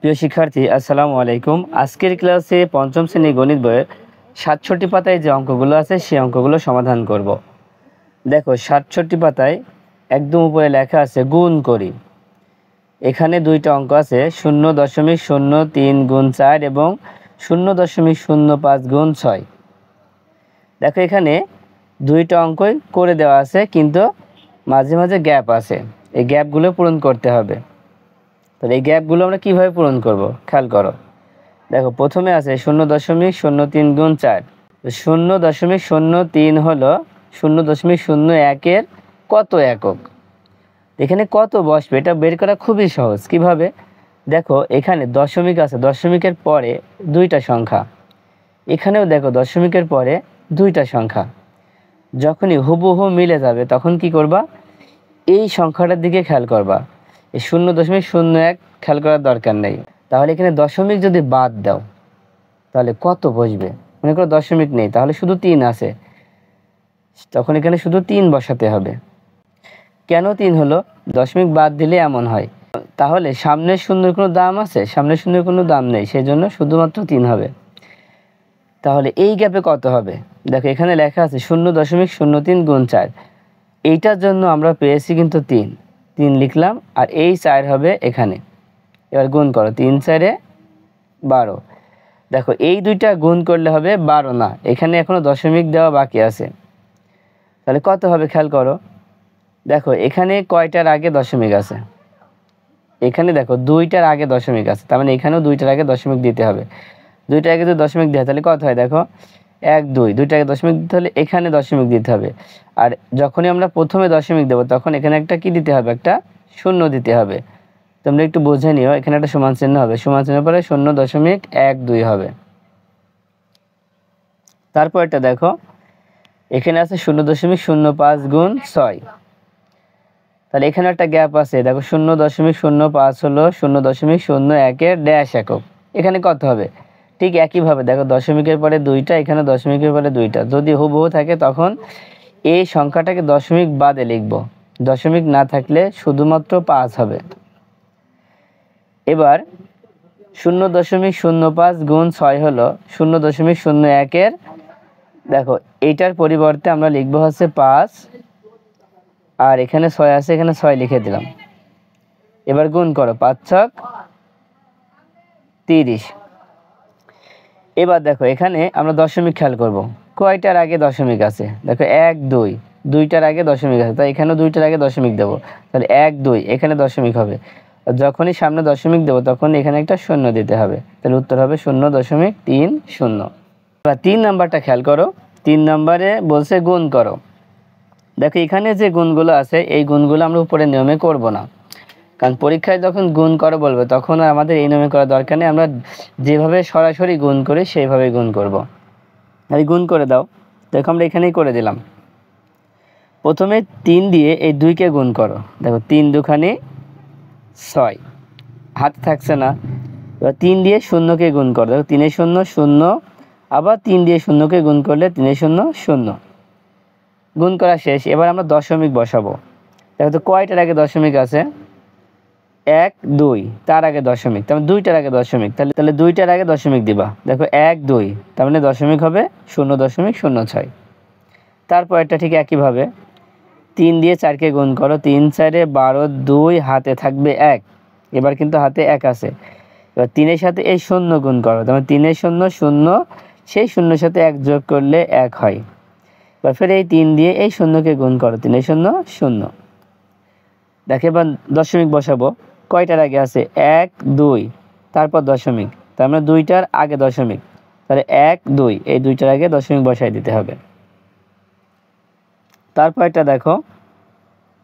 প্রিয় শিক্ষার্থী, আসসালামু আলাইকুম। আজকের ক্লাসে পঞ্চম শ্রেণী গণিত বইয়ের ৬৭ পাতায় যে অঙ্কগুলো আছে সেই অঙ্কগুলো সমাধান করব। দেখো, ৬৭ পাতায় একদম উপরে লেখা আছে গুণ করি। এখানে দুইটা অঙ্ক আছে, 0.03 গুণ 4 এবং 0.05 গুণ 6। দেখো, এখানে দুইটা অঙ্কই করে দেওয়া আছে, কিন্তু মাঝে মাঝে গ্যাপ আছে। এই গ্যাপগুলো পূরণ করতে হবে। তাহলে এই গ্যাপগুলো আমরা কীভাবে পূরণ করব, খেয়াল করো। দেখো, প্রথমে আছে 0.03 গুণ 4। 0.03 হলো 0.01-এর কত একক। এখানে কত বসবে এটা বের করা খুবই সহজ। কিভাবে? দেখো, এখানে দশমিক আছে, দশমিকের পরে দুইটা সংখ্যা। এখানেও দেখো, দশমিকের পরে দুইটা সংখ্যা। যখনই হুবহু মিলে যাবে তখন কি করবা? এই সংখ্যাটার দিকে খেয়াল করবা। এই 0.01 খেয়াল করার দরকার নেই। তাহলে এখানে দশমিক যদি বাদ দাও তাহলে কত বসবে? মনে করো দশমিক নেই, তাহলে শুধু 3 আছে, তখন এখানে শুধু 3 বসাতে হবে। কেন 3 হলো? দশমিক বাদ দিলে এমন হয়। তাহলে সামনের শূন্যের কোনো দাম আছে? সামনের শূন্যের কোনো দাম নেই, সেই জন্য শুধুমাত্র 3 হবে। তাহলে এই গ্যাপে কত হবে? দেখো, এখানে লেখা আছে 0.03 গুণ 4। এইটার জন্য আমরা পেয়েছি কিন্তু 3 লিখলাম, আর এই 4 হবে এখানে। এবার গুণ করো, 3×4 = 12। দেখো, এই দুইটা গুণ করলে হবে 12 না, এখানে এখনো দশমিক দেওয়া বাকি আছে। তাহলে কত হবে খেয়াল করো। দেখো, এখানে কয়টার আগে দশমিক আছে? এখানে দেখো, 2টার আগে দশমিক আছে, তার মানে এখানেও 2টার আগে দশমিক দিতে হবে। 2টার আগে যদি দশমিক দেয় তাহলে কত হয়? দেখো, 1 2, 2টার আগে দশমিক দিতে হলে এখানে দশমিক দিতে হবে। আর যখনই আমরা প্রথমে দশমিক দেবো তখন এখানে একটা কি দিতে হবে? একটা শূন্য দিতে হবে। তোমরা একটু বুঝে নিও, এখানে একটা সমান চিহ্ন হবে, সমান চিহ্নের পরে 0.12 হবে। তারপর এটা দেখো, এখানে আছে 0.05 গুণ 6। তাহলে এখানে একটা গ্যাপ আছে। দেখো, 0.05 হলো 0.01-এর ড্যাশ একক। এখানে কত হবে? ঠিক একইভাবে দেখো, দশমিকের পরে 2টা, এখানে দশমিকের পরে 2টা। যদি হুবহু থাকে তখন এই সংখ্যাটাকে দশমিক বাদে লিখব, দশমিক না থাকলে শুধুমাত্র 5 হবে। এবার 0.05 গুণ 6 হলো 0.01-এর, দেখো এইটার পরিবর্তে আমরা লিখব হচ্ছে 5, আর এখানে 6 আছে, এখানে 6 লিখে দিলাম। এবার গুণ করো, 5×6 = 30। এবার দেখো, এখানে আমরা দশমিক খেয়াল করব, কয়টার আগে দশমিক আছে? দেখো, 1 2, 2টার আগে দশমিক আছে, তাই এখানেও 2টার আগে দশমিক দেবো। তাহলে 1 2, এখানে দশমিক হবে। যখনই সামনে দশমিক দেবো তখন এখানে একটা শূন্য দিতে হবে। তাহলে উত্তর হবে 0.30। এবার 3 নাম্বারটা খেয়াল করো। 3 নাম্বারে বলছে গুণ করো। দেখো, এখানে যে গুণগুলো আছে এই গুণগুলো আমরা উপরে নিয়মে করব না, কারণ পরীক্ষায় যখন গুণ করো বলবে তখন আমাদের এই নিয়মে করার দরকার নেই। আমরা যেভাবে সরাসরি গুণ করি সেইভাবে গুণ করব। আর গুণ করে দাও। দেখো, আমরা এখানেই করে দিলাম। প্রথমে 3 দিয়ে এই 2কে গুণ করো। দেখো, 3 2 6, হাতে থাকছে না। এবার 3 দিয়ে 0কে গুণ করো। দেখো, 3 0 0, আবার 3 দিয়ে 0কে গুণ করলে 3 0 0। গুণ করা শেষ। এবার আমরা দশমিক বসাবো। দেখো তো, কয়টার আগে দশমিক আছে? 1 2, তার আগে দশমিক, তার মানে 2টার আগে দশমিক। তাহলে 2টার আগে দশমিক দিবা। দেখো, 1 2, তার মানে দশমিক হবে 0.06। তারপর এটা ঠিক একইভাবে 3 দিয়ে 4কে গুণ করো। 3×4 = 12, 2 হাতে থাকবে 1। এবার কিন্তু হাতে 1 আছে। এবার 3-এর সাথে এই 0 গুণ করো, তার মানে 3 0 0, সেই 0-এর সাথে 1 যোগ করলে 1 হয়। এবার ফের এই 3 দিয়ে এই 0কে গুণ করো। 3 0 0। দেখো, এবার দশমিক বসাবো। কয়টার আগে আছে? 1 2, তারপর দশমিক, তার মানে 2টার আগে দশমিক। তাহলে 1 2, এই 2টার আগে দশমিক বসাই দিতে হবে। তারপর এটা দেখো,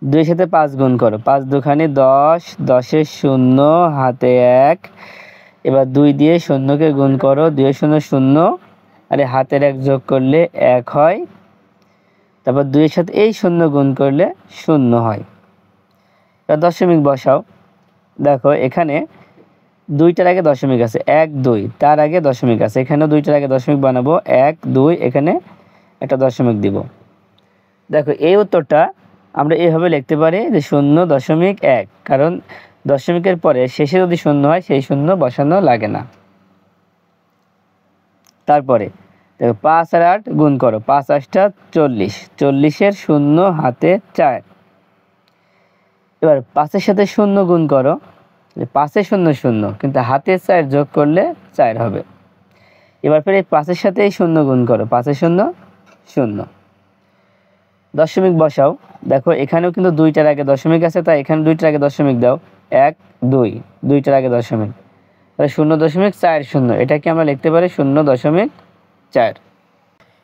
2-এর সাথে 5 গুণ করো। 5 2 10, 10-এর 0, হাতে 1। এবার 2 দিয়ে 0কে গুণ করো। 2 0 0, আরে হাতের 1 যোগ করলে 1 হয়। তারপর 2-এর সাথে এই 0 গুণ করলে 0 হয়। এবার দশমিক বসাও। দেখো, এখানে 2টার আগে দশমিক আছে, 1 2, তার আগে দশমিক আছে। এখানেও 2টার আগে দশমিক বানাবো, 1 2, এখানে একটা দশমিক দিব। দেখো, এই উত্তরটা আমরা এইভাবে লিখতে পারি যে 0.1, কারণ দশমিকের পরে শেষে যদি শূন্য হয় সেই শূন্য বসানো লাগে না। তারপরে দেখো 5 আর 8 গুণ করো, 5 8 40, 40-এর শূন্য হাতে 4। এবার 5-এর সাথে শূন্য গুণ করো, 5-এ শূন্য শূন্য, কিন্তু হাতে 4 যোগ করলে 4 হবে। এবার ফের এই 5-এর সাথে এই শূন্য গুণ করো, 5-এ শূন্য শূন্য। দশমিক বসাও, দেখো এখানেও কিন্তু 2টার আগে দশমিক আছে, তাই এখানে 2টার আগে দশমিক দাও, 1 2, 2টার আগে দশমিক, তাহলে 0.40, এটাকে আমরা লিখতে পারি 0.4।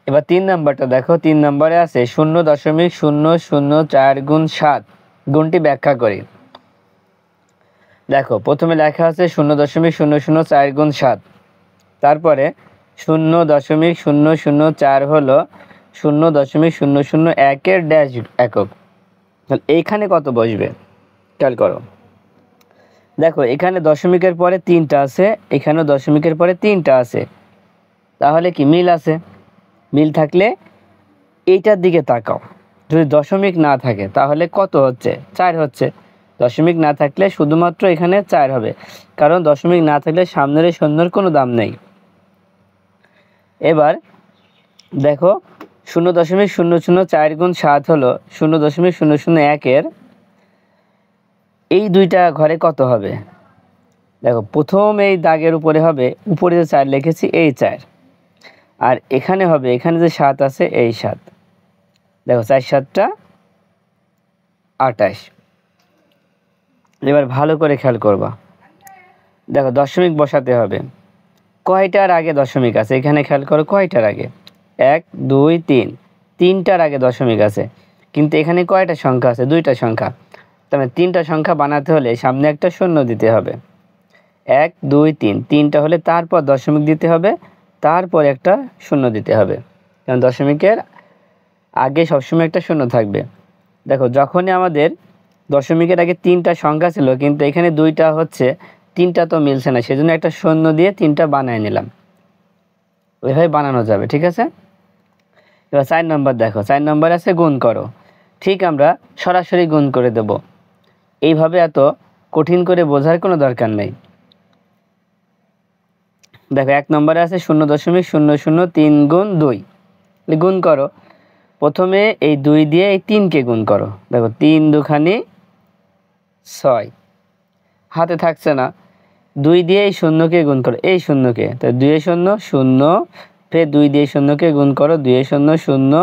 এবার 3 নাম্বারটা দেখো, 3 নম্বরে আছে 0.004 গুণ 7, গুণটি ব্যাখ্যা করি। দেখো প্রথমে লেখা আছে 0.004 গুণ 7, তারপরে 0.004 হলো 0.001-এর ড্যাশ একক। তাহলে এইখানে কত বসবে খেয়াল করো। দেখো এখানে দশমিকের পরে 3টা আছে, এখানেও দশমিকের পরে 3টা আছে, তাহলে কি মিল আছে? মিল থাকলে এইটার দিকে তাকাও। যদি দশমিক না থাকে তাহলে কত হচ্ছে? 4 হচ্ছে। দশমিক না থাকলে শুধুমাত্র এখানে 4 হবে, কারণ দশমিক না থাকলে সামনের এই শূন্যর কোনো দাম নেই। এবার দেখো 0.004 গুণ 7 হলো 0.001-এর এই দুইটা ঘরে কত হবে? দেখো প্রথম এই দাগের উপরে হবে, উপরে যে 4 লিখেছি এই 4, আর এখানে হবে, এখানে যে 7 আছে এই 7। দেখো 4 7 28। এবার ভালো করে খেয়াল করবা, দেখো দশমিক বসাতে হবে। কয়টার আগে দশমিক আছে এখানে খেয়াল করো, কয়টার আগে? 1 2 3, 3টার আগে দশমিক আছে, কিন্তু এখানে কয়টা সংখ্যা আছে? 2টা সংখ্যা। তবে 3টা সংখ্যা বানাতে হলে সামনে একটা শূন্য দিতে হবে। 1 2 3, 3টা হলে তারপর দশমিক দিতে হবে, তারপর একটা শূন্য দিতে হবে, কারণ দশমিকের আগে সবসময় একটা শূন্য থাকবে। দেখো যখনই আমাদের দশমিকের আগে 3টা সংখ্যা ছিল, কিন্তু এখানে 2টা হচ্ছে, 3টা তো মিলছে না, সেজন্য একটা শূন্য দিয়ে 3টা বানিয়ে নিলাম। ওইভাবে বানানো যাবে, ঠিক আছে? এবার 4 নম্বর দেখো, 4 নম্বর আছে গুণ করো। ঠিক আমরা সরাসরি গুণ করে দেব, এইভাবে এত কঠিন করে বোঝার কোনো দরকার নেই। দেখো 1 নম্বরে আছে 0.003 গুণ 2, গুণ করো। প্রথমে এই 2 দিয়ে এই 3কে গুণ করো। দেখো 3 দুখানি 6, হাতে থাকছে না, 2 দিয়ে এই শূন্যকে গুণ করো, এই শূন্যকে, তো 2 এ 0 0, ফের 2 দিয়ে শূন্যকে গুণ করো, 2 এ 0 0,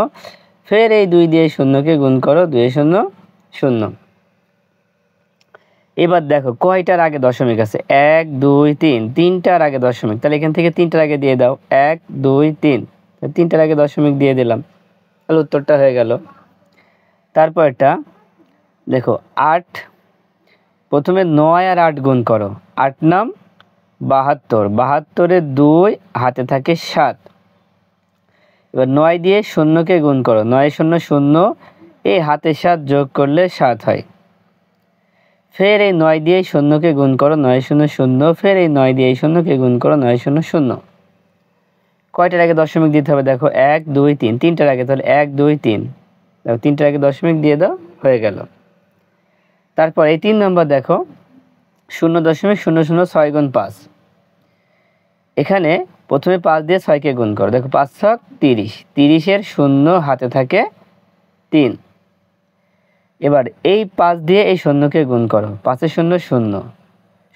ফের এই 2 দিয়ে শূন্যকে গুণ করো, 2 এ 0 0। এবার দেখো কয়টার আগে দশমিক আছে? 1 2 3, 3টার আগে দশমিক, তাহলে এখান থেকে 3টার আগে দিয়ে দাও, 1 2 3, 3টার আগে দশমিক দিয়ে দিলাম, তাহলে উত্তরটা হয়ে গেল। তারপরটা দেখো 8, প্রথমে 9 আর 8 গুণ করো, 8 নাম 72, 72-এ 2 হাতে থাকে 7। এবার 9 দিয়ে শূন্যকে গুণ করো, 9 0 0, এই হাতে 7 যোগ করলে 7 হয়। ফের এই 9 দিয়ে শূন্যকে গুণ করো, 9 0 0, ফের এই 9 দিয়ে শূন্যকে গুণ করো, 9 0 0। কয়টার আগে দশমিক দিতে হবে? দেখো 1 2 3, 3টার আগে, তাহলে 1 2 3, দেখো 3টার আগে দশমিক দিয়ে দাও, হয়ে গেল। তারপর এই 3 নম্বর দেখো 0.006 গুণ 5, এখানে প্রথমে 5 দিয়ে 6কে গুণ করো। দেখো 5 6 30, 30-এর শূন্য হাতে থাকে 3। এবার এই 5 দিয়ে এই শূন্যকে গুণ করো, 5-এ 0 0,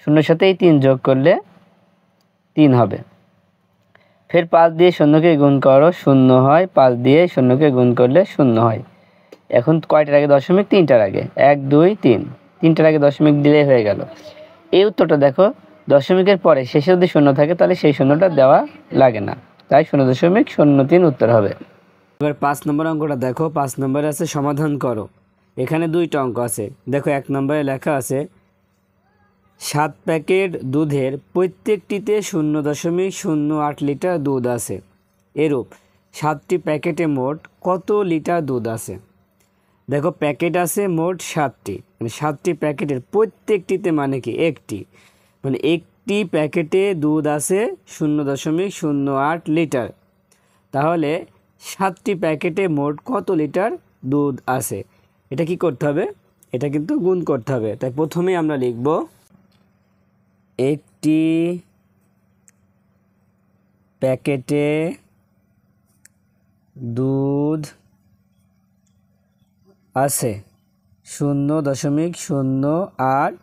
শূন্যর সাথে এই 3 যোগ করলে 3 হবে। ফের 5 দিয়ে শূন্যকে গুণ করো, 0 হয়, 5 দিয়ে শূন্যকে গুণ করলে 0 হয়। এখন কয়টার আগে দশমিক? 3টার আগে, 1 2 3, 3টার আগে দশমিক দিলেই হয়ে গেল। এই উত্তরটা দেখো দশমিকের পরে শেষে যদি শূন্য থাকে তাহলে সেই শূন্যটা দেওয়া লাগে না, তাই 0.03 উত্তর হবে। এবার 5 নম্বর অঙ্কটা দেখো, 5 নম্বরে আছে সমাধান করো। এখানে 2টা অঙ্ক আছে। দেখো 1 নম্বরে লেখা আছে 7 প্যাকেট দুধের প্রত্যেকটিতে 0.08 লিটার দুধ আছে। এরূপ 7টি প্যাকেটে মোট কত লিটার দুধ আছে? দেখো প্যাকেট আছে মোট 7টি, মানে 7টি প্যাকেটের প্রত্যেকটিতে মানে কি একটি, মানে একটি প্যাকেটে দুধ আছে 0.08 লিটার। তাহলে 7টি প্যাকেটে মোট কত লিটার দুধ আছে? এটা কি করতে হবে? এটা কিন্তু গুণ করতে হবে। তাই প্রথমেই আমরা লিখব একটি প্যাকেটে দুধ আছে 0.08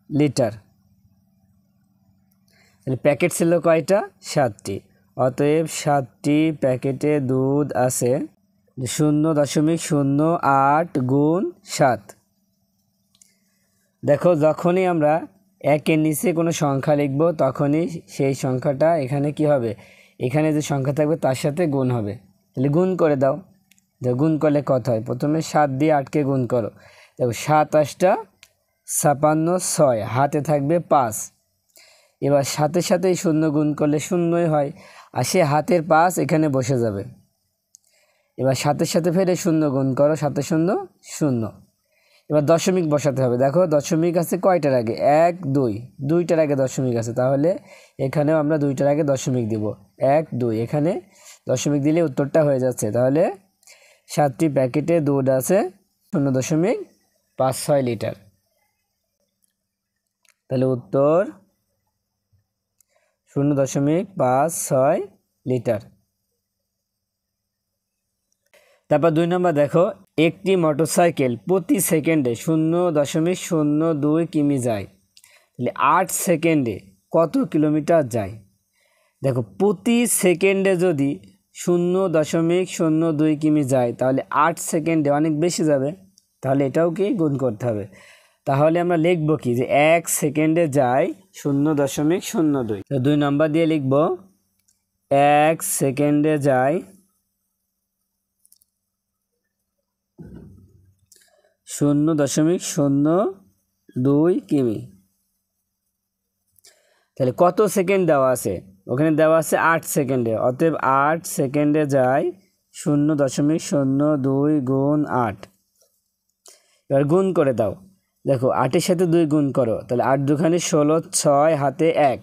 লিটার। তাহলে প্যাকেট ছিল কয়টা? 7টি। অতএব 7টি প্যাকেটে দুধ আছে 0.08 গুণ 7। দেখো যখনই আমরা একের নিচে কোনো সংখ্যা লিখব তখনই সেই সংখ্যাটা এখানে কি হবে, এখানে যে সংখ্যা থাকবে তার সাথে গুণ হবে। তাহলে গুণ করে দাও। গুণ করলে কত হয়? প্রথমে 7 দিয়ে 8কে গুণ করো। দেখো 7 8টা 56, 6 হাতে থাকবে 5। এবার সাথে সাথেই শূন্য গুণ করলে শূন্যই হয়, আর সে হাতের 5 এখানে বসে যাবে। এবার সাথে সাথে ফেরে শূন্য গুণ করো, 7 0 0। এবার দশমিক বসাতে হবে। দেখো দশমিক আছে কয়টার আগে? 1 2, 2টার আগে দশমিক আছে, তাহলে এখানেও আমরা 2টার আগে দশমিক দিব। 1 2 এখানে দশমিক দিলে উত্তরটা হয়ে যাচ্ছে। তাহলে 7টি প্যাকেটে দুধ আছে 0.56 লিটার। তাহলে উত্তর 0.56 লিটার। তারপর 2 নম্বর দেখো, একটি মোটরসাইকেল প্রতি সেকেন্ডে 0.02 কিমি যায়। তাহলে 8 সেকেন্ডে কত কিলোমিটার যায়? দেখো প্রতি সেকেন্ডে যদি 0.02 কিমি যায় তাহলে 8 সেকেন্ডে অনেক বেশি যাবে। তাহলে এটাও কি গুণ করতে হবে। তাহলে আমরা লিখব কি, যে 1 সেকেন্ডে যায় 0.02। তো 2 নম্বর দিয়ে লিখব 1 সেকেন্ডে যায় 0.02 কিমি। তাহলে কত সেকেন্ড দেওয়া আছে? ওখানে দেওয়া আছে 8 সেকেন্ডে। অতএব 8 সেকেন্ডে যায় 0.02 গুণ 8। এবার গুণ করে দাও। দেখো 8-এর সাথে 2 গুণ করো, তাহলে 8 2 16, 6 হাতে 1।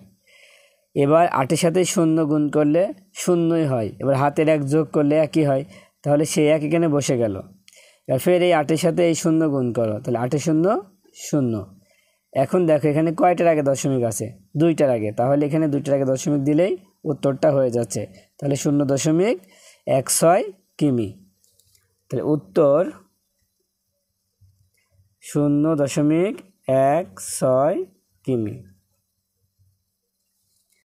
এবার 8-এর সাথে 0 গুণ করলে শূন্যই হয়। এবার হাতের 1 যোগ করলে 1ই হয়, তাহলে সেই 1 এখানে বসে গেল। এবার ফের এই 8-এর সাথে এই 0 গুণ করো, তাহলে 8 0 0। এখন দেখো এখানে কয়টার আগে দশমিক আছে? 2টার আগে। তাহলে এখানে 2টার আগে দশমিক দিলেই উত্তরটা হয়ে যাচ্ছে। তাহলে 0.16 কিমি। তাহলে উত্তর 0.16 কিমি।